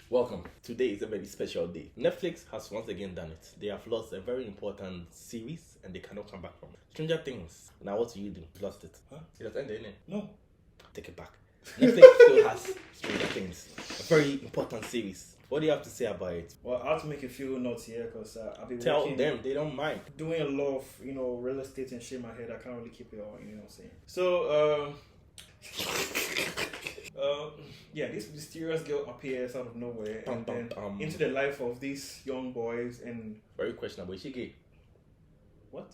Welcome. Today is a very special day. Netflix has once again done it. They have lost a very important series and they cannot come back from it. Stranger Things. Now what do you do? Lost it. Huh? It has ended, innit? No. Take it back. Netflix still has Stranger Things. A very important series. What do you have to say about it? Well, I have to make a few notes here because I've been Tell them, they don't mind. doing a lot of, real estate and shit in my head. I can't really keep it all, you know what I'm saying? So, yeah, this mysterious girl appears out of nowhere and then into the life of these young boys and... Very questionable. Is she gay? What?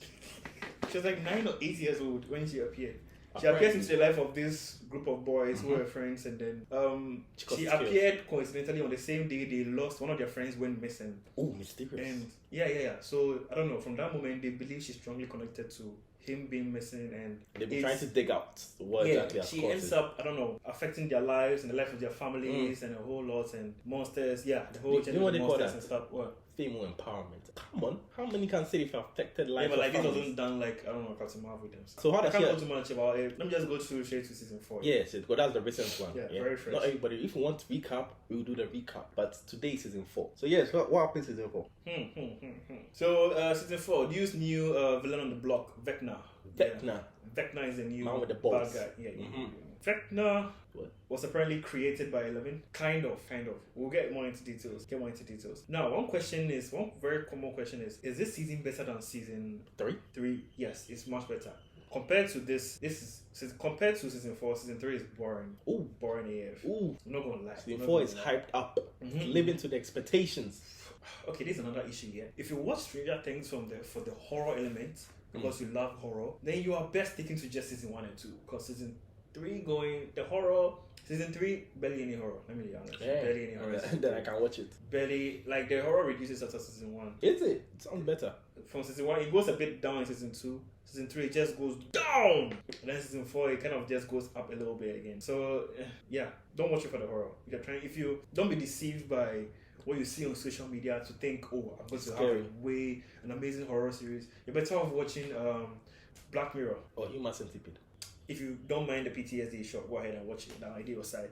She was like 9 or 8 years old when she appeared. She appears into the life of this group of boys who were friends, and then she appeared coincidentally on the same day they lost. One of their friends went missing. Oh, mysterious. And yeah. So I don't know. From that moment, they believe she's strongly connected to him being missing, and they've been trying to dig out what exactly has she caused ends it. up, I don't know, affecting their lives and the life of their families and a whole lot, and monsters. Yeah, the whole you know what they call that? And stuff. What? Female empowerment. Come on, how many can say they've affected life? Yeah, but like of this families? wasn't done like, I don't know, Captain Marvel with them. So how I does can't she? go too much about it. Let me just go straight to season 4. Yes, because that's the recent one. Yeah, very fresh. Not everybody. If you want to recap, we will do the recap. But today is season 4. So yes, what happened in season 4? So season 4, news new villain on the block, Vecna. Vecna. Yeah. Vecna is the new Man with the bad balls. guy. Yeah. Vecna was apparently created by 11. Kind of. We'll get more into details. Now, one very common question is this season better than season 3? Yes, it's much better. Compared to compared to season 4, season 3 is boring. Ooh. Boring AF. Ooh. I'm not gonna lie. Season 4 is hyped up. Living to the expectations. Okay, this is another issue here. If you watch Stranger Things for the horror element, because you love horror, then you are best sticking to just season 1 and 2. Because season 3 season 3 barely any horror. Let me be honest. Yeah. Barely any horror. Then I can watch it. Barely, like the horror reduces after season 1. Is it? It sounds better. From season 1, it goes a bit down in season 2. Season 3, it just goes down. And then season 4, it kind of just goes up a little bit again. So, yeah, don't watch it for the horror. If you don't be deceived by what you see on social media to think, oh, I'm going to have an amazing horror series. You're better off watching Black Mirror. Or Human Centipede. If you don't mind the PTSD shot, go ahead and watch it. Now, idea aside.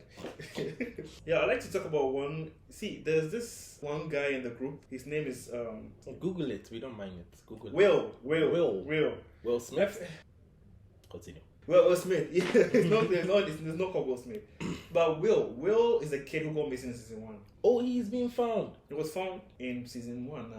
Yeah, I like to talk about one. See, there's this one guy in the group. His name is Google it. We don't mind it. Google it. Will Smith. Continue. Will Smith. Yeah, there's no called Will Smith. But Will is a kid who got missing in season 1. Oh, he's been found. It was found in season 1,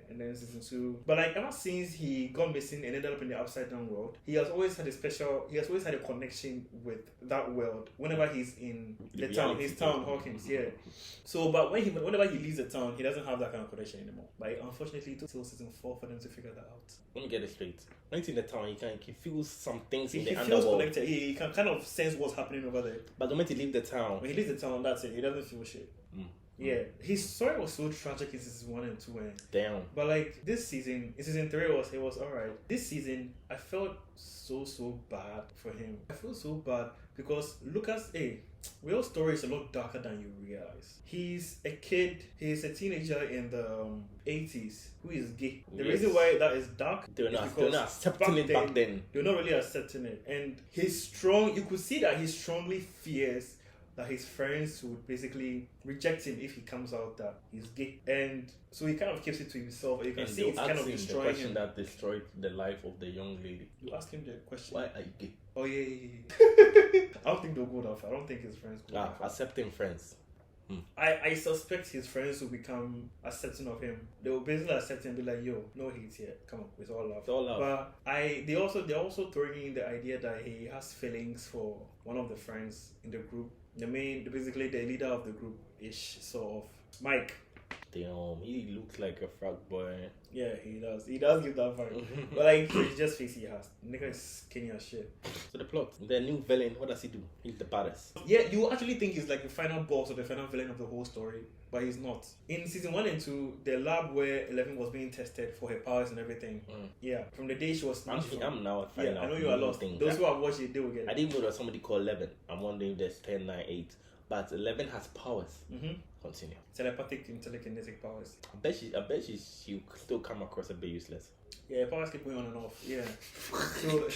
and then season 2. But like ever since he got missing and ended up in the upside down world, he has always had a connection with that world. Whenever he's in his town, Hawkins, yeah. So, but whenever he leaves the town, he doesn't have that kind of connection anymore. But unfortunately, it took till season 4 for them to figure that out. Let me get it straight. When he's in the town, he feels some things in the He underworld. feels connected. He can kind of sense what's happening over there. But the moment he leaves the town, when he leaves the town, that's it. He doesn't feel shit. Yeah, his story was so tragic in season 1 and 2. Damn. But like this season, in season 3 it was alright. This season, I felt so bad for him. I feel so bad because Will's story is a lot darker than you realize. He's a kid. He's a teenager in the 80s who is gay. The reason why that is dark, they're not accepting it back then. They're not really accepting it, and you could see that he strongly fears that his friends would basically reject him if he comes out that he's gay, and so he kind of keeps it to himself. You can see it's kind of destroying the question him. That destroyed the life of the young lady. You ask him the question. Why are you gay? Oh yeah. I don't think they'll go that far. I don't think his friends go that far. Accepting friends. I suspect his friends will become accepting of him. They will basically accept him and be like, yo, no hate here. Come on, it's all love. It's all love. But they're also throwing in the idea that he has feelings for one of the friends in the group. Basically the leader of the group ish, sort of. Mike. Damn, he looks like a frog boy. Yeah, he does. He does give that vibe. But like, it's just face he has. Nigga is skinny as shit. So the plot, the new villain, what does he do? He's the baddest. Yeah, you actually think he's like the final boss or the final villain of the whole story, but he's not. In season 1 and 2, the lab where 11 was being tested for her powers and everything. Yeah, from the day she was. I'm now finding out. I know you are lost. Those who have watched it, they will get it. I didn't know there was somebody called 11. I'm wondering if there's 10, 9, 8. But 11 has powers. Mm-hmm. Continue. Telepathic and telekinetic powers. I bet she'll still come across a bit useless. Yeah, powers keep going on and off. Yeah. So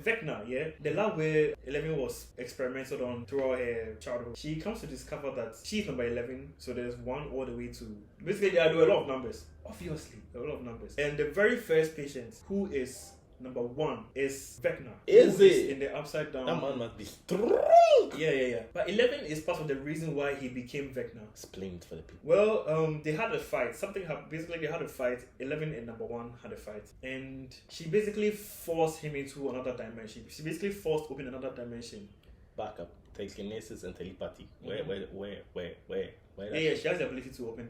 Vecna, yeah, the lab where 11 was experimented on throughout her childhood, she comes to discover that she's number 11. So there's one all the way to basically there are a lot of numbers. Obviously, a lot of numbers. And the very first patient who is number 1 is Vecna. Is it? In the upside down. That man must be strong. Yeah. But 11 is part of the reason why he became Vecna. Explain it for the people. Well, they had a fight. Something happened. Basically, they had a fight. 11 and number 1 had a fight. And she basically forced him into another dimension. She basically forced open another dimension. Back up. Telekinesis and telepathy. Where? Yeah, she has the ability to open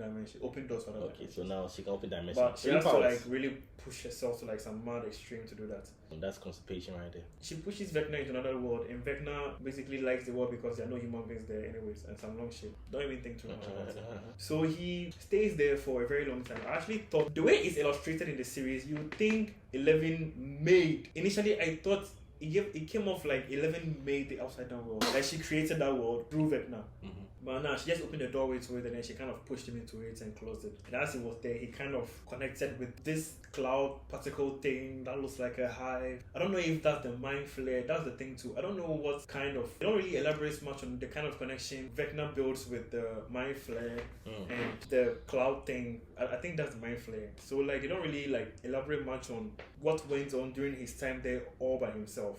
doors for that. Okay, so now she can open dimensions. But she has to like really push herself to like some mad extreme to do that. And that's constipation right there. She pushes Vecna into another world, and Vecna basically likes the world because there are no human beings there anyways, and some long shit. Don't even think too much about it. So he stays there for a very long time. I actually thought the way it's illustrated in the series, you would think 11 made. Initially, I thought it came off like 11 made the upside down world. Like she created that world through Vecna. Mm-hmm. But now she just opened the doorway to it, and then she kind of pushed him into it and closed it. And as he was there, he kind of connected with this cloud particle thing that looks like a hive. I don't know if that's the mind flare. That's the thing too. I don't know what kind of. They don't really elaborate much on the kind of connection Vecna builds with the mind flare and the cloud thing. I think that's the mind flare. So like they don't really like elaborate much on what went on during his time there all by himself.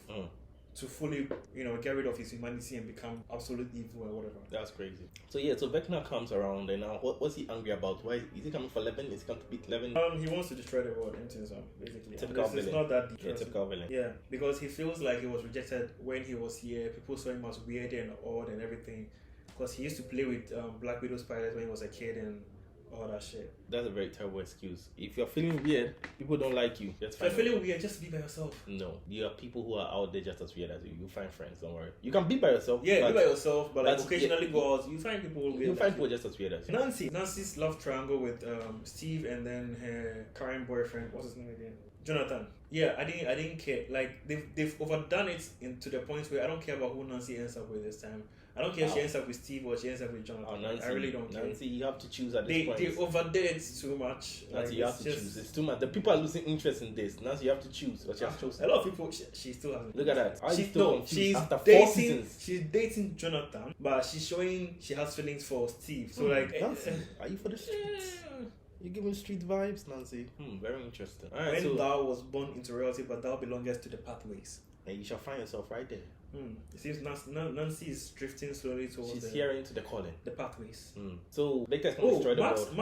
To fully, get rid of his humanity and become absolute evil or whatever. That's crazy. So Vecna comes around, and now what's he angry about? Why is he coming for 11? Is he coming to beat 11? He wants to destroy the world, basically. Typical villain. It's not that deep. Yeah, typical villain. Yeah, because he feels like he was rejected when he was here. People saw him as weird and odd and everything. Because he used to play with Black Widow spiders when he was a kid and all that shit. That's a very terrible excuse. If you're feeling weird, people don't like you. If you're feeling weird, just be by yourself. No, there are people who are out there just as weird as you. You find friends, don't worry. You can be by yourself. Yeah, be by yourself, but like occasionally go out. You find people weird. You find people just as weird as you. Nancy's love triangle with Steve and then her current boyfriend. What's his name again? Jonathan. Yeah, I didn't care. Like they've overdone it to the point where I don't care about who Nancy ends up with this time. I don't care if she ends up with Steve or she ends up with Jonathan. Nancy, I really don't care. Nancy, you have to choose at this point. They overdid it too much. Nancy, you have to choose. It's too much. The people are losing interest in this. Nancy, you have to choose. Or she has chosen. A lot of people, she still hasn't. Look at that. She's after 4 dating, seasons. She's dating Jonathan, but she's showing she has feelings for Steve. So Nancy, are you for the streets? You're giving street vibes, Nancy. Very interesting. All right, when thou was born into royalty, but thou belongest to the pathways. And you shall find yourself right there. It seems Nancy is drifting slowly towards She's hearing to the calling. The pathways. So Victor's going to destroy the world.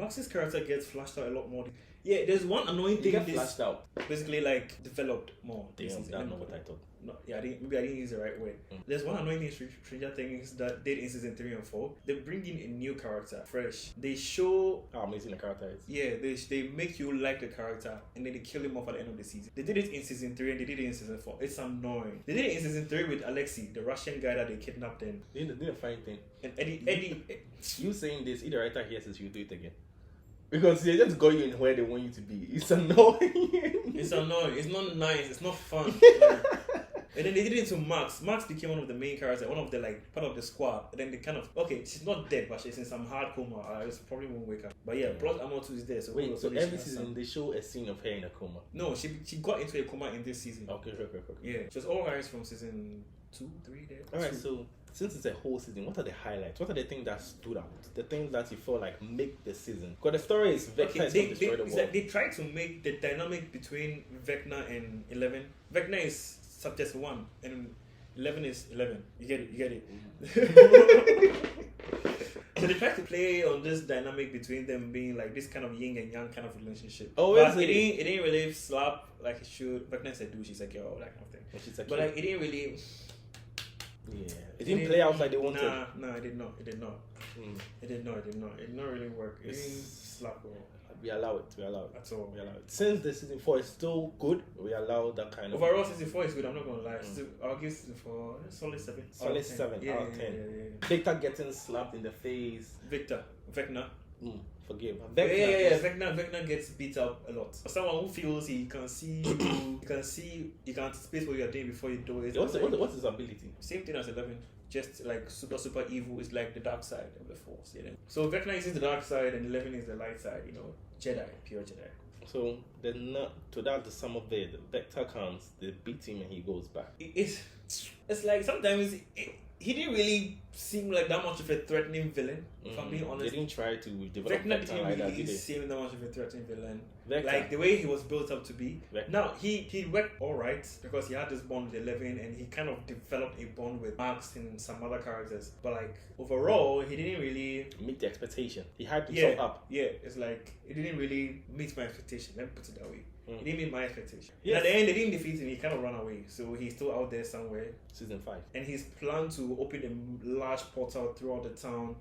Max's character gets flashed out a lot more. Yeah, there's one annoying thing. Get flashed out. Basically, like developed more. Damn, that's not what I thought. No, yeah, I didn't use the right word. There's one annoying thing Stranger Things that did in season 3 and 4. They bring in a new character, fresh. They show how amazing the character is. Yeah, they make you like the character, and then they kill him off at the end of the season. They did it in season 3 and they did it in season 4. It's annoying. They did it in season 3 with Alexei, the Russian guy that they kidnapped. And they didn't a fine thing. And Eddie. You saying this? If the writer hears this, you do it again. Because they just got you in where they want you to be. It's annoying. It's annoying. It's not nice. It's not fun. And then they did it to Max. Max became one of the main characters, one of the part of the squad. And then they kind of she's not dead, but she's in some hard coma. I probably won't wake up. But yeah, Plot Armor 2 is there. So wait, so every season they show a scene of her in a coma? No, she got into a coma in this season. Okay. Yeah, she was all right from season 2, 3 there. Alright, so since it's a whole season, what are the highlights? What are the things that stood out? The things that you feel like make the season? Because the story is Vecna is going to destroy the world. They try to make the dynamic between Vecna and 11. Vecna is subject 1 and 11 is 11. You get it. So they try to play on this dynamic between them being like this kind of yin and yang kind of relationship. Oh, but it didn't really slap like it should. Vecna said do, she's a girl, that kind of thing. But like it didn't really. Yeah, it didn't play out like they wanted. No, it did not. It did not. It did not really work. It didn't slap well. We allow it. At all. We allow it. Since the season 4 is still good, we allow that kind of. Overall, season 4 is good. I'm not gonna lie. I'll give season 4 solid 7. Solid 7 out of 10. Yeah. Victor getting slapped in the face. Vecna. Forgive. Vecna gets beat up a lot. For someone who feels he can see you, he can anticipate what you're doing before you do it. What's his ability? Same thing as 11. just like super evil is like the dark side of the Force. You know? So Vecna is the dark side and 11 is the light side. You know, Jedi, pure Jedi. So then, to that the sum of it, the Vector comes, they beat him, and he goes back. It's like sometimes he didn't really seem like that much of a threatening villain. If I'm being honest, They didn't try to develop Vecna Vector didn't like that, really did they? seem that much of a threatening villain. Vector. Like the way he was built up to be. Vector. Now he worked alright because he had this bond with 11 and he kind of developed a bond with Max and some other characters. But like overall, he didn't really meet the expectation. He hyped himself up. Yeah, it's like it didn't really meet my expectation. Let me put it that way. It didn't meet my expectation. Yes. At the end, they didn't defeat him. He kind of ran away, so he's still out there somewhere. Season 5. And his plan to open a large portal throughout the town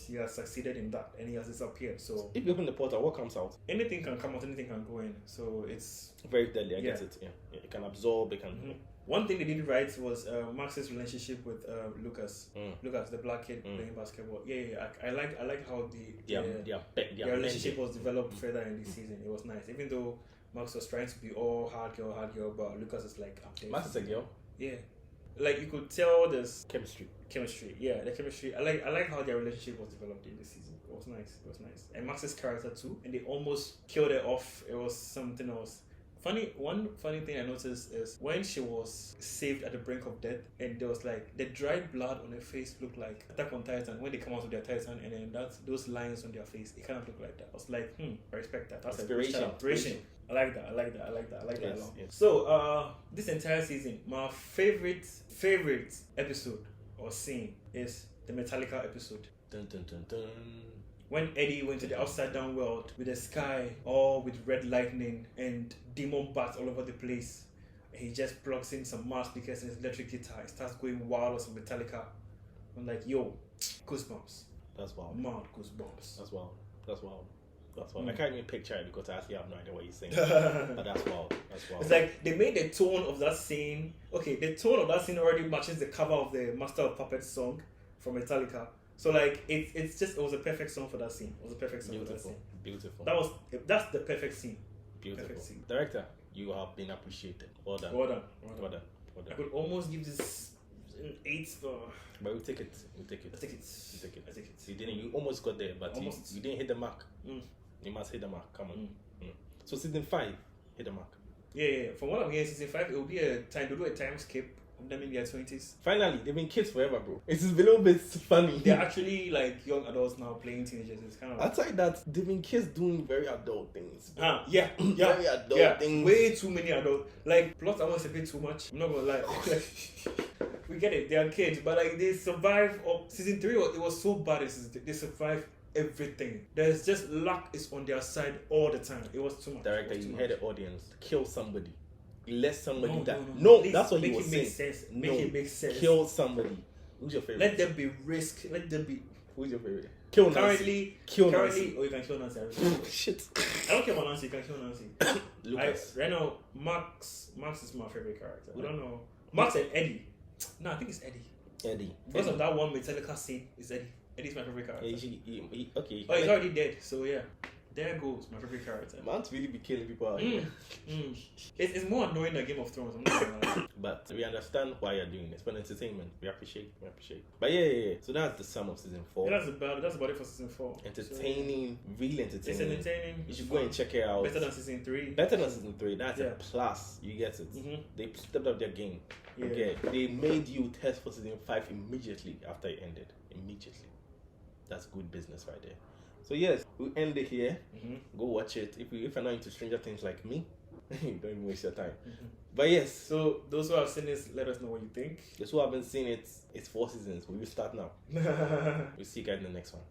he has succeeded in that, and he has disappeared. So if you open the portal, what comes out? anything can come out, anything can go in. So it's Very deadly. I get it. Yeah. It can absorb. It can. One thing they did right was Max's relationship with Lucas. Lucas, the black kid playing basketball. Yeah. I like how their relationship was developed further in this season. It was nice, even though Max was trying to be all hard girl, but Lucas is like, Max is a girl. Yeah, like you could tell there's Chemistry. Yeah, the chemistry. I like how their relationship was developed in this season. It was nice. And Max's character too. And they almost killed it off. It was something else. One funny thing I noticed is when she was saved at the brink of death, and there was like the dried blood on her face looked like Attack on Titan when they come out of their Titan, and then those lines on their face, it kind of looked like that. I was like, I respect that. That's inspiration. I like that a lot. Yes. So this entire season, my favorite episode or scene is the Metallica episode. Dun, dun, dun, dun. When Eddie went to the upside down world with the sky all with red lightning and demon bats all over the place, and he just plugs in some mouse speakers and his electric guitar, it starts going wild on some Metallica. I'm like, yo, goosebumps. That's wild. Mad goosebumps. That's wild. I can't even picture it because I actually have no idea what he's saying. But that's wild. It's like they made the tone of that scene. Okay, the tone of that scene already matches the cover of the Master of Puppets song from Metallica. So like it was a perfect song for that scene. It was a perfect song for that scene. Beautiful. That's the perfect scene. Beautiful. Perfect scene. Director, you have been appreciated. Well done. I could almost give this an 8 star. But we take it. I take it. You didn't. You almost got there, but you didn't hit the mark. You must hit the mark. Come on. So season 5, hit the mark. Yeah. From what I'm hearing, season 5 it will be to do a time skip of them in their 20s. Finally, they've been kids forever, bro. It's a little bit funny. They're actually like young adults now playing teenagers. It's kind of. Outside that, they've been kids doing very adult things. Yeah. Very adult things. Way too many adult. Like plot almost a bit too much. I'm not gonna lie. We get it. They are kids, but like they survive. Season 3, it was so bad. They survived everything. There's just luck is on their side all the time. It was too much. Director, you heard the audience. Kill somebody. Let somebody die. No, that's what he was saying. Make it make sense. Kill somebody. Who's your favorite? Let them be risk. Let them be. Who's your favorite? Kill Nancy. Currently, or you can kill Nancy. Shit. I don't care about Nancy. You can kill Nancy. Lucas. Right now, Max is my favorite character. I don't know. Max and Eddie. No, I think it's Eddie. Because of that one Metallica scene, is Eddie. Eddie's my favorite character. Okay. Oh, he's already dead. So yeah. There goes my favorite character. Man's really be killing people out here. It's more annoying than Game of Thrones. I'm not gonna lie. But we understand why you're doing this. For entertainment, we appreciate. But yeah. So that's the sum of season 4. Yeah, that's about it for season 4. Entertaining, really entertaining. It's entertaining. You should go and check it out. Better than season 3. That's a plus. You get it. They stepped up their game. Yeah. Okay. They made you test for season 5 immediately after it ended. Immediately. That's good business right there. So yes, we'll end it here. Go watch it. If you're not into Stranger Things like me, don't even waste your time. But yes. So those who have seen this, let us know what you think. Those who haven't seen it, it's 4 seasons. We will start now. We'll see you guys in the next one.